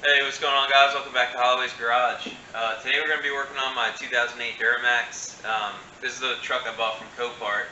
Hey, what's going on, guys? Welcome back to Holloway's Garage. Today we're going to be working on my 2008 Duramax. This is a truck I bought from Copart,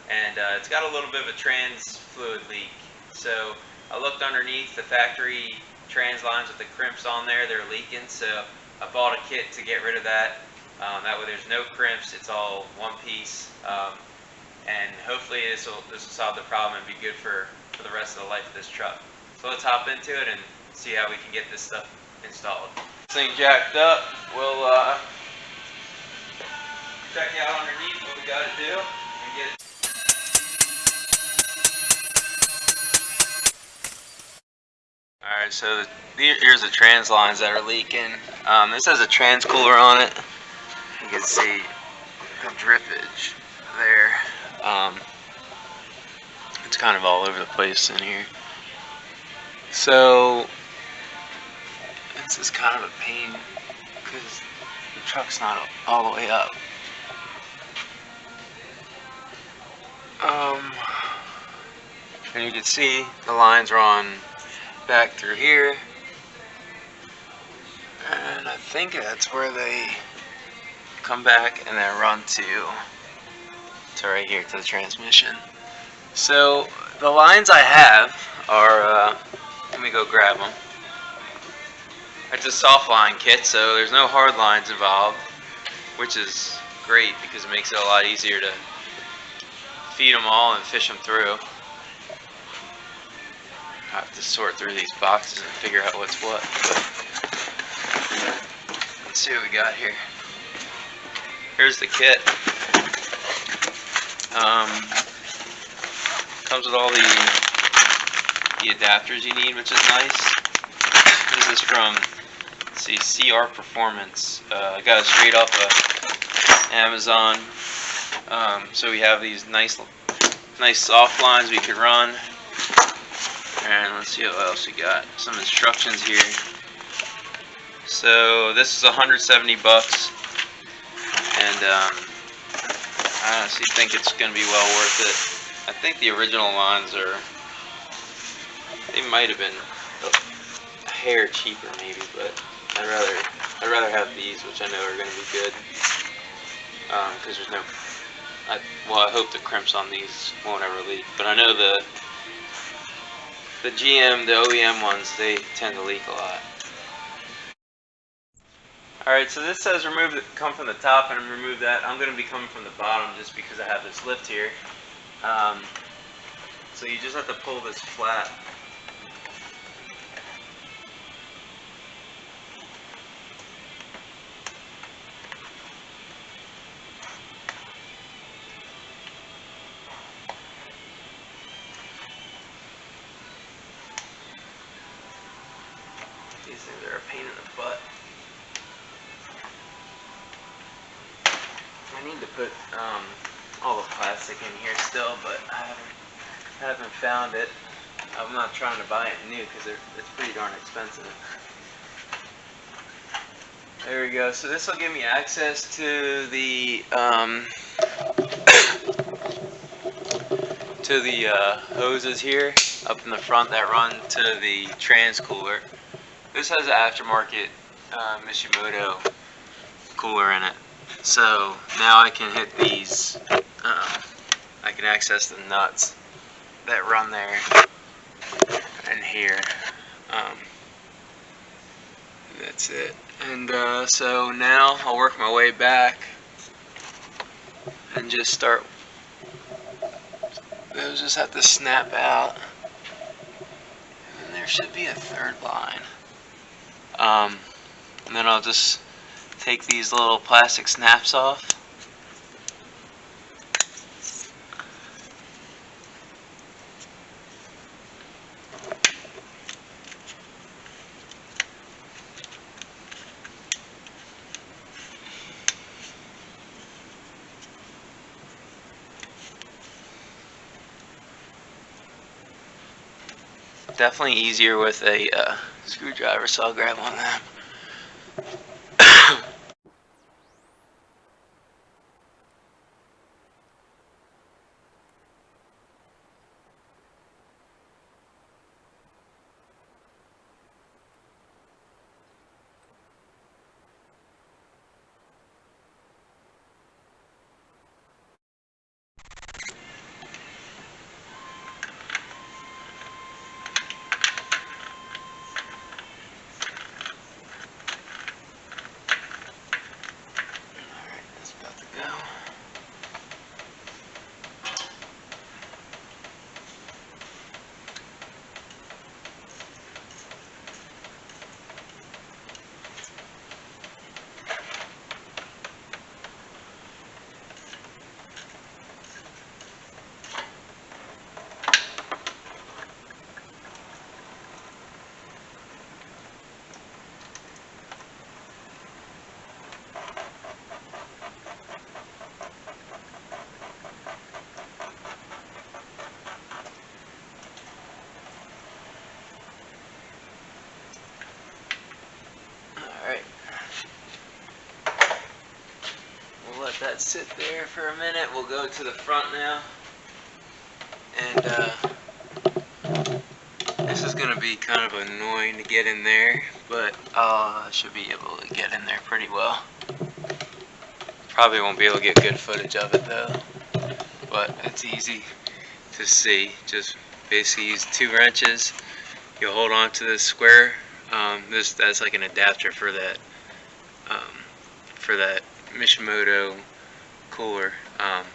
and it's got a little bit of a trans fluid leak. So I looked underneath the factory trans lines with the crimps on there; they're leaking. So I bought a kit to get rid of that. That way, there's no crimps; it's all one piece, and hopefully this will solve the problem and be good for the rest of the life of this truck. So let's hop into it and see how we can get this stuff installed. This thing jacked up. We'll check out underneath what we got to do and get it. Alright, so here's the trans lines that are leaking. This has a trans cooler on it. You can see the drippage there. It's kind of all over the place in here. So this is kind of a pain because the truck's not all the way up. And you can see the lines run back through here, and I think that's where they come back and then run to right here to the transmission. So the lines I have are, let me go grab them. It's a soft line kit, so there's no hard lines involved, which is great because it makes it a lot easier to feed them all and fish them through. I have to sort through these boxes and figure out what's what. But let's see what we got here. Here's the kit. Comes with all the adapters you need, which is nice. This is from, let's see, CR Performance. I got it straight off of Amazon. So we have these nice soft lines we could run. And let's see what else we got. Some instructions here. So this is $170, and I honestly think it's going to be well worth it. I think the original lines they might have been a hair cheaper maybe, but I'd rather have these, which I know are going to be good. Because there's no, I hope the crimps on these won't ever leak. But I know the GM, the OEM ones, they tend to leak a lot. Alright, so this says come from the top and remove that. I'm going to be coming from the bottom just because I have this lift here. So you just have to pull this flat. These things are a pain in the butt. I need to put all the plastic in here still, but I haven't found it. I'm not trying to buy it new because it's pretty darn expensive. There we go. So this will give me access to the hoses here up in the front that run to the trans cooler. This has an aftermarket Mishimoto cooler in it. So now I can hit these, I can access the nuts that run there and here. That's it. And so now I'll work my way back and just start. Those just have to snap out. And there should be a third line. And then I'll just take these little plastic snaps off. Definitely easier with a screwdriver, so I'll grab one of them. sit there for a minute. We'll go to the front now. And this is going to be kind of annoying to get in there, but I should be able to get in there pretty well. Probably won't be able to get good footage of it though, but it's easy to see. Just basically use 2 wrenches. You'll hold on to this square. That's like an adapter for that Mishimoto cooler. And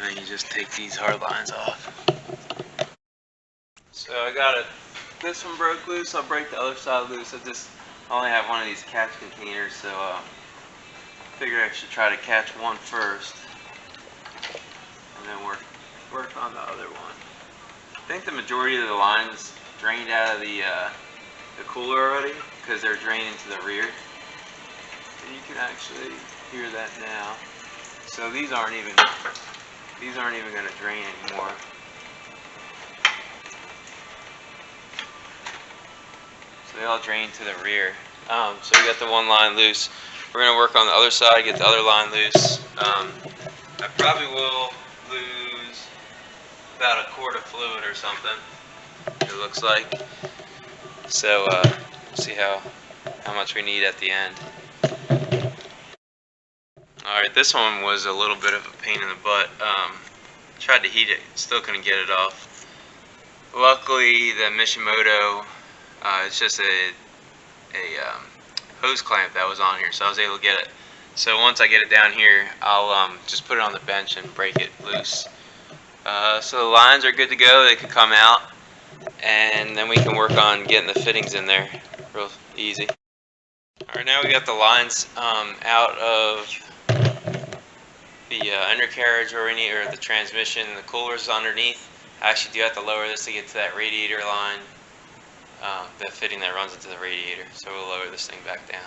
then you just take these hard lines off. So I got it. This one broke loose. I'll break the other side loose. I only have one of these catch containers, so I figured I should try to catch one first, and then work on the other one. I think the majority of the lines drained out of the cooler already, because they're draining to the rear. And you can actually hear that now. So these aren't even going to drain anymore. So they all drain to the rear. So we got the one line loose. We're going to work on the other side, get the other line loose. I probably will lose about a quart of fluid or something, it looks like. So see how much we need at the end. Alright, this one was a little bit of a pain in the butt. Tried to heat it, still couldn't get it off. Luckily, the Mishimoto, it's just a hose clamp that was on here, so I was able to get it. So once I get it down here, I'll just put it on the bench and break it loose. So the lines are good to go, they can come out, and then we can work on getting the fittings in there real easy. Alright, now we got the lines out of the undercarriage or the transmission, and the cooler's underneath. I actually do have to lower this to get to that radiator line, the fitting that runs into the radiator, so we'll lower this thing back down.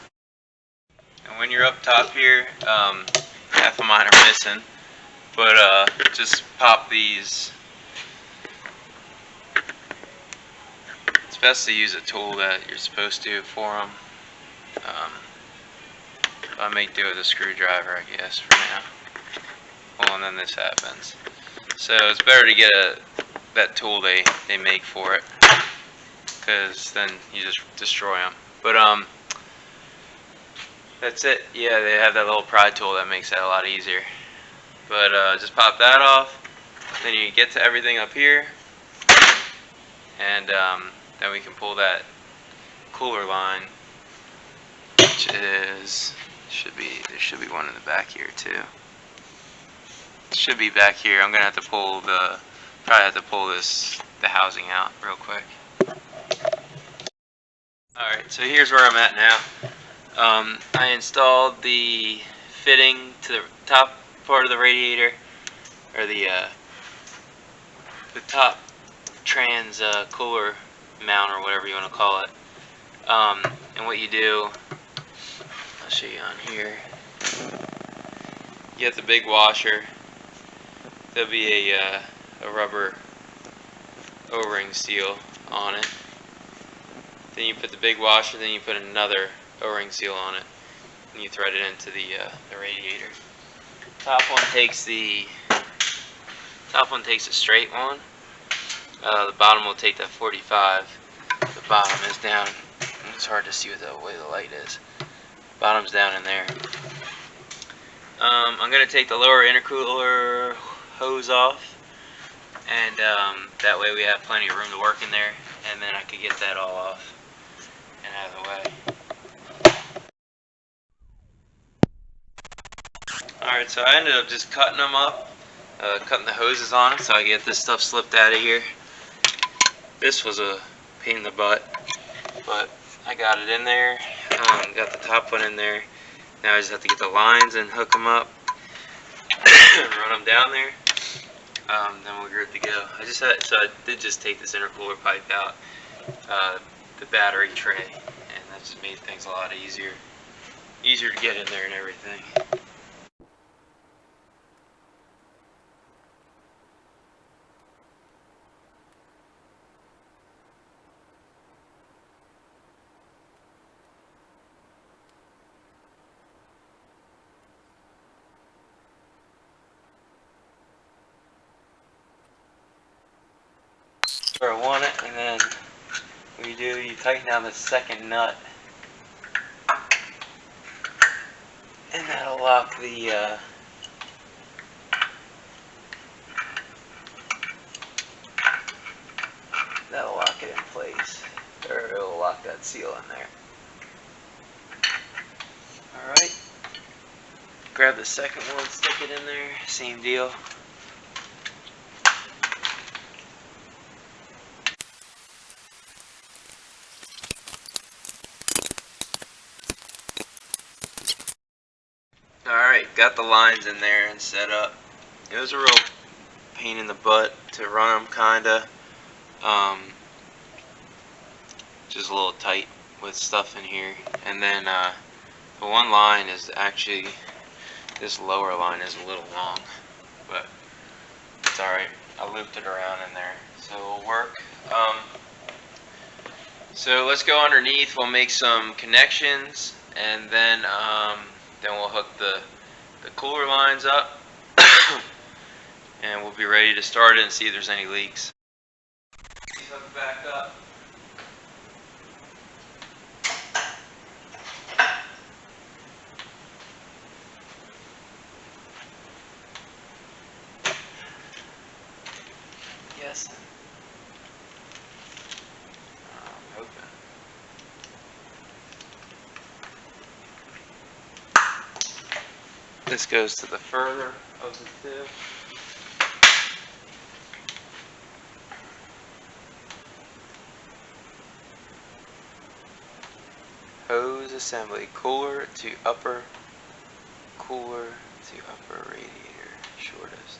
And when you're up top here, half of mine are missing, but just pop these. It's best to use a tool that you're supposed to for them. I may do it with a screwdriver, I guess, for now. Well, and then this happens. So it's better to get that tool they make for it, because then you just destroy them. But that's it. Yeah, they have that little pry tool that makes that a lot easier. But just pop that off. Then you get to everything up here, and then we can pull that cooler line, which is there should be one in the back here too. It should be back here. I'm gonna have to probably have to pull the housing out real quick. Alright, so here's where I'm at now. I installed the fitting to the top part of the radiator, or the top trans cooler mount, or whatever you want to call it. And what you do, I'll show you on here. You get the big washer. There'll be a rubber O-ring seal on it. Then you put the big washer, then you put another O-ring seal on it, and you thread it into the radiator. Top one takes the straight one. The bottom will take that 45. The bottom is down. It's hard to see with the way the light is. Bottom's down in there. I'm gonna take the lower intercooler hose off, and that way we have plenty of room to work in there, and then I could get that all off and out of the way. Alright, so I ended up just cutting them up, cutting the hoses on them so I get this stuff slipped out of here. This was a pain in the butt, but I got it in there, got the top one in there. Now I just have to get the lines and hook them up, run them down there, then we're good to go. I did just take this intercooler pipe out, the battery tray, and that just made things a lot easier to get in there and everything. I want it, and then what you tighten down the second nut, and that'll lock the that'll lock it in place, or it'll lock that seal in there. Alright, grab the second one, stick it in there, same deal. Alright, got the lines in there and set up. It was a real pain in the butt to run them, kinda. Just a little tight with stuff in here. And then the one line is actually, this lower line is a little long, but it's alright. I looped it around in there, so it'll work. So let's go underneath. We'll make some connections, and then we'll hook the cooler lines up, and we'll be ready to start it and see if there's any leaks. Hook it back up. Yes. I'm hoping. This goes to the further of the two. Hose assembly, cooler to upper radiator, shortest.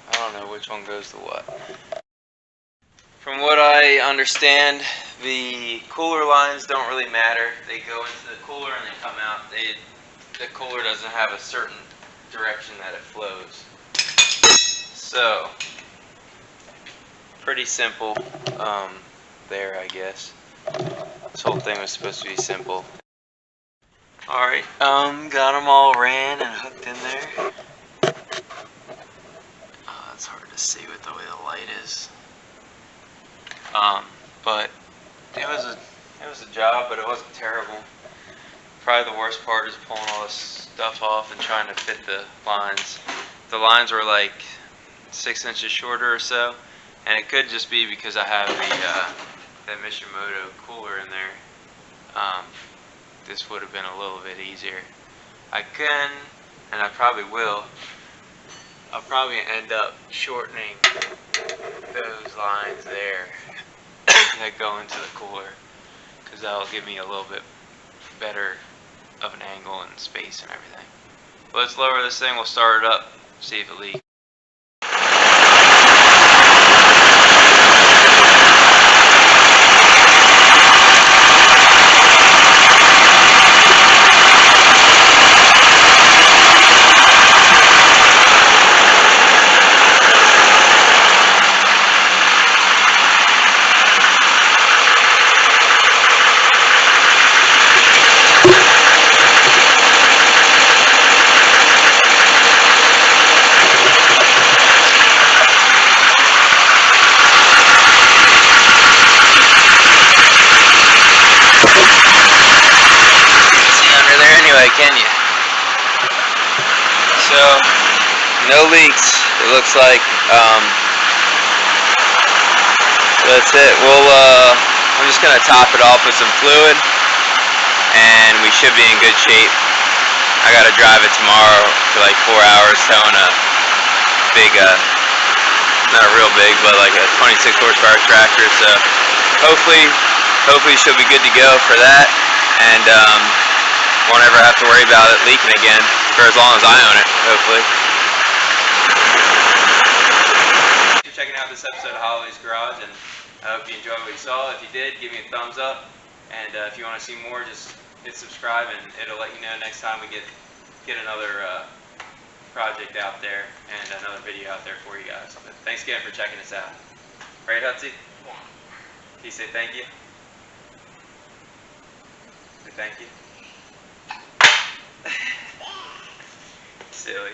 I don't know which one goes to what. From what I understand, the cooler lines don't really matter. They go into the cooler and they come out. The cooler doesn't have a certain direction that it flows. So, pretty simple there, I guess. This whole thing was supposed to be simple. Alright, got them all ran and hooked in there. It's hard to see with the way the light is. But it was a job, but it wasn't terrible. Probably the worst part is pulling all this stuff off and trying to fit the lines. The lines were like 6 inches shorter or so, and it could just be because I have that Mishimoto cooler in there. This would have been a little bit easier. I can, and I probably will. I'll probably end up shortening those lines there that go into the cooler, because that'll give me a little bit better of an angle and space and everything. Let's lower this thing, we'll start it up, see if it leaks. Can you? So, no leaks, it looks like. That's it. I'm just going to top it off with some fluid, and we should be in good shape. I got to drive it tomorrow for like 4 hours towing a big, not real big, but like a 26 horsepower tractor. So hopefully she'll be good to go for that, and won't ever have to worry about it leaking again for as long as I own it, hopefully. Thanks for checking out this episode of Holloway's Garage, and I hope you enjoyed what you saw. If you did, give me a thumbs up, and if you want to see more, just hit subscribe, and it'll let you know next time we get another project out there and another video out there for you guys. But thanks again for checking us out. Right, Hutsy? Yeah. Can you say thank you? Say thank you. Silly.